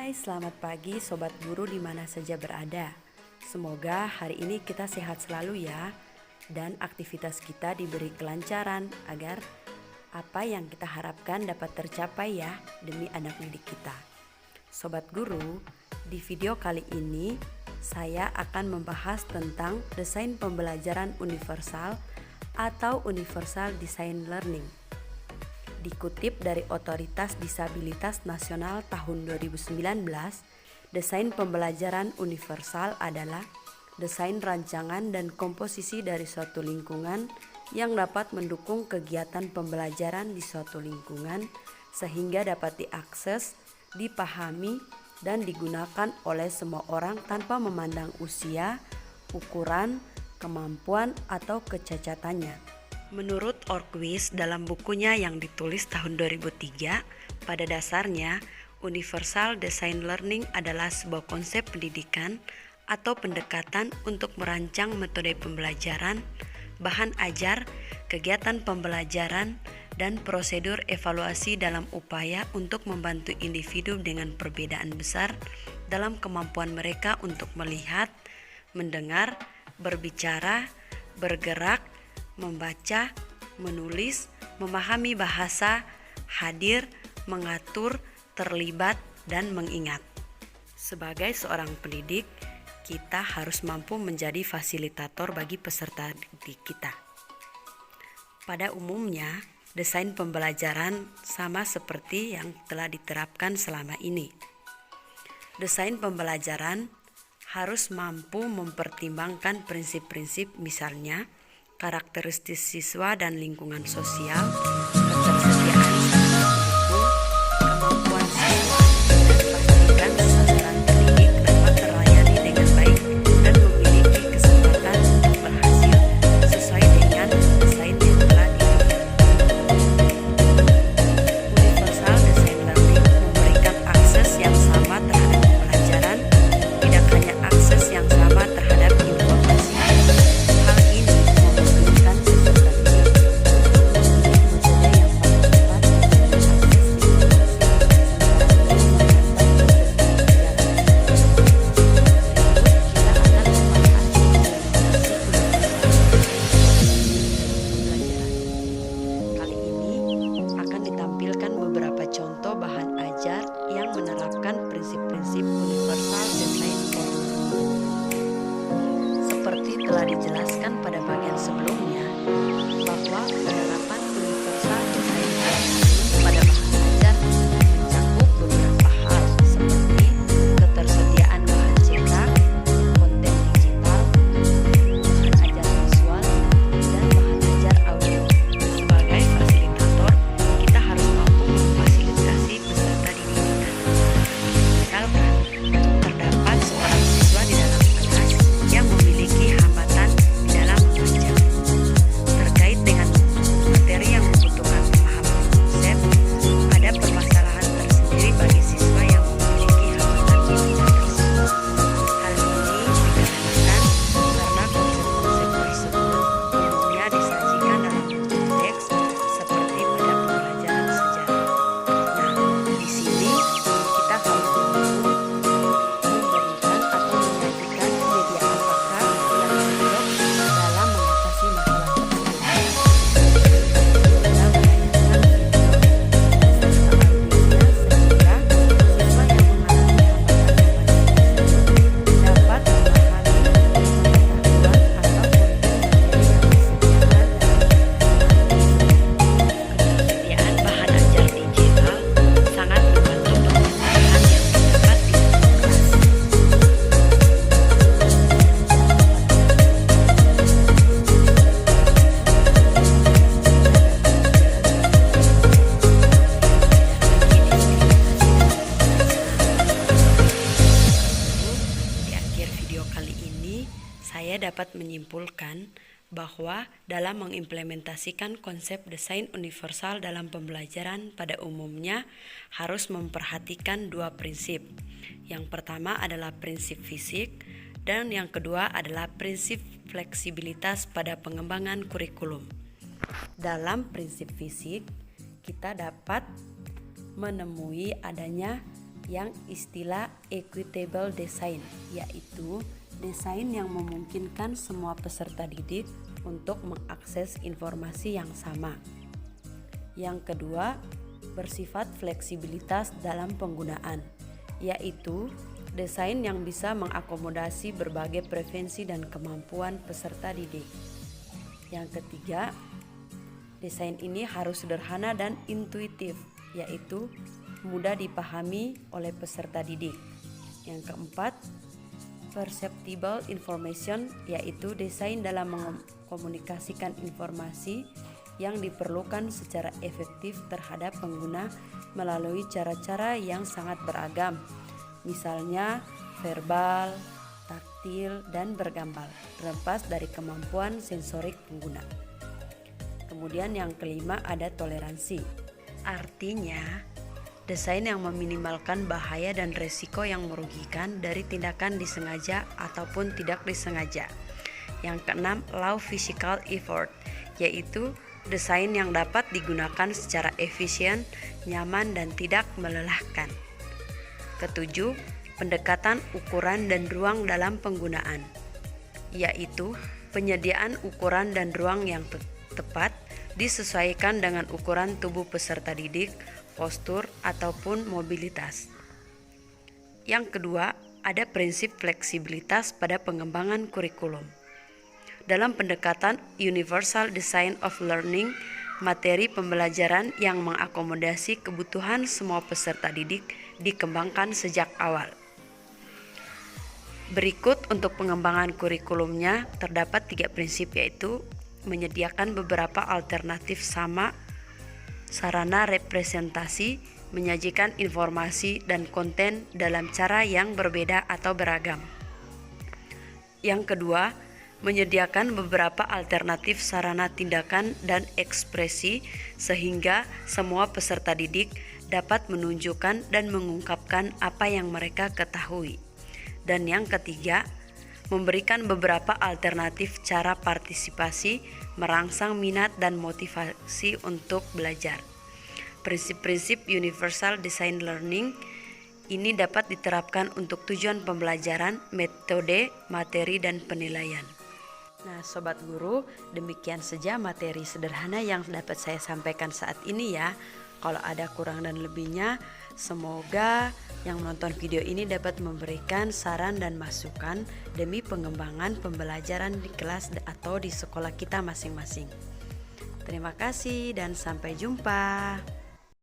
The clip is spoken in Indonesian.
Hai, selamat pagi Sobat Guru di mana saja berada. Semoga hari ini kita sehat selalu ya, dan aktivitas kita diberi kelancaran agar apa yang kita harapkan dapat tercapai ya demi anak didik kita. Sobat Guru, di video kali ini saya akan membahas tentang desain pembelajaran universal atau Universal Design Learning. Dikutip dari Otoritas Disabilitas Nasional tahun 2019, desain pembelajaran universal adalah desain rancangan dan komposisi dari suatu lingkungan yang dapat mendukung kegiatan pembelajaran di suatu lingkungan sehingga dapat diakses, dipahami, dan digunakan oleh semua orang tanpa memandang usia, ukuran, kemampuan, atau kecacatannya. Menurut Orquist dalam bukunya yang ditulis tahun 2003, pada dasarnya Universal Design Learning adalah sebuah konsep pendidikan atau pendekatan untuk merancang metode pembelajaran, bahan ajar, kegiatan pembelajaran, dan prosedur evaluasi dalam upaya untuk membantu individu dengan perbedaan besar dalam kemampuan mereka untuk melihat, mendengar, berbicara, bergerak, membaca, menulis, memahami bahasa, hadir, mengatur, terlibat, dan mengingat. Sebagai seorang pendidik, kita harus mampu menjadi fasilitator bagi peserta didik kita. Pada umumnya, desain pembelajaran sama seperti yang telah diterapkan selama ini. Desain pembelajaran harus mampu mempertimbangkan prinsip-prinsip, misalnya karakteristik siswa dan lingkungan sosial, ketersediaan buku, kemampuan siswa, dan pastikan sasaran pendidik dapat terlayani dengan baik dan memiliki kesempatan untuk berhasil sesuai dengan desain yang telah dibuat. Universal Design Learning memberikan akses yang sama terhadap pembelajaran, tidak hanya akses yang sama terhadap informasi. Hal ini memungkinkan peserta didik untuk memilih metode yang paling tepat untuk akses informasi. Kali ini akan ditampilkan beberapa contoh bahan ajar yang menerapkan prinsip-prinsip Universal Design Learning. Seperti telah dijelaskan pada bagian sebelumnya, bahwa penerapan Universal Design Learning pada bahan ajar mencakup beberapa hal seperti ketersediaan bahan cetak, konten digital, bahan ajar visual, dan bahan ajar audio. Sebagai fasilitator, kita harus mampu memfasilitasi peserta didik kita. Misalkan, terdapat seorang siswa di dalam kelas yang memiliki hambatan di dalam membaca. Terkait dengan materi yang membutuhkan pemahaman konsep, ada permasalahan tersendiri bagi siswa yang memiliki hambatan di bidang tersebut. Hal ini dikarenakan karena konsep-konsep tersebut umumnya disajikan dalam bentuk teks seperti pada pembelajaran sejarah. Nah, di sini kita harus mampu memberikan atau menyajikan media apakah yang cocok dalam mengatasi masalah tersebut. Kita menayangkan video serta audionya sehingga siswa yang mengalami hambatan membaca tersebut dapat memahami pengetahuan atau konten materi yang disediakan dalam ketersediaan bahan ajar digital sangat membantu permasalahan yang terdapat di dalam kelas. Di akhir video kali ini, saya dapat menyimpulkan bahwa dalam mengimplementasikan konsep desain universal dalam pembelajaran pada umumnya harus memperhatikan dua prinsip. Yang pertama adalah prinsip fisik dan yang kedua adalah prinsip fleksibilitas pada pengembangan kurikulum. Dalam prinsip fisik, kita dapat menemui adanya yang istilah equitable design, yaitu desain yang memungkinkan semua peserta didik untuk mengakses informasi yang sama. Yang kedua, bersifat fleksibilitas dalam penggunaan, yaitu desain yang bisa mengakomodasi berbagai preferensi dan kemampuan peserta didik. Yang ketiga, desain ini harus sederhana dan intuitif, yaitu mudah dipahami oleh peserta didik. Yang keempat, perceptible information, yaitu desain dalam mengkomunikasikan informasi yang diperlukan secara efektif terhadap pengguna melalui cara-cara yang sangat beragam, misalnya verbal, taktil, dan bergambar, terlepas dari kemampuan sensorik pengguna. Kemudian yang kelima ada toleransi. Artinya, desain yang meminimalkan bahaya dan resiko yang merugikan dari tindakan disengaja ataupun tidak disengaja. Yang keenam, low physical effort, yaitu desain yang dapat digunakan secara efisien, nyaman, dan tidak melelahkan. Ketujuh, pendekatan ukuran dan ruang dalam penggunaan, yaitu penyediaan ukuran dan ruang yang tepat disesuaikan dengan ukuran tubuh peserta didik, postur, ataupun mobilitas. Yang kedua, ada prinsip fleksibilitas pada pengembangan kurikulum. Dalam pendekatan Universal Design of Learning, materi pembelajaran yang mengakomodasi kebutuhan semua peserta didik dikembangkan sejak awal. Berikut untuk pengembangan kurikulumnya terdapat 3 prinsip, yaitu menyediakan beberapa alternatif sama sarana representasi, menyajikan informasi dan konten dalam cara yang berbeda atau beragam. Yang kedua, menyediakan beberapa alternatif sarana tindakan dan ekspresi sehingga semua peserta didik dapat menunjukkan dan mengungkapkan apa yang mereka ketahui. Dan yang ketiga, memberikan beberapa alternatif cara partisipasi, merangsang minat dan motivasi untuk belajar. Prinsip-prinsip Universal Design Learning ini dapat diterapkan untuk tujuan pembelajaran, metode, materi, dan penilaian. Nah, Sobat Guru, demikian saja materi sederhana yang dapat saya sampaikan saat ini ya. Kalau ada kurang dan lebihnya, semoga yang menonton video ini dapat memberikan saran dan masukan demi pengembangan pembelajaran di kelas atau di sekolah kita masing-masing. Terima kasih dan sampai jumpa.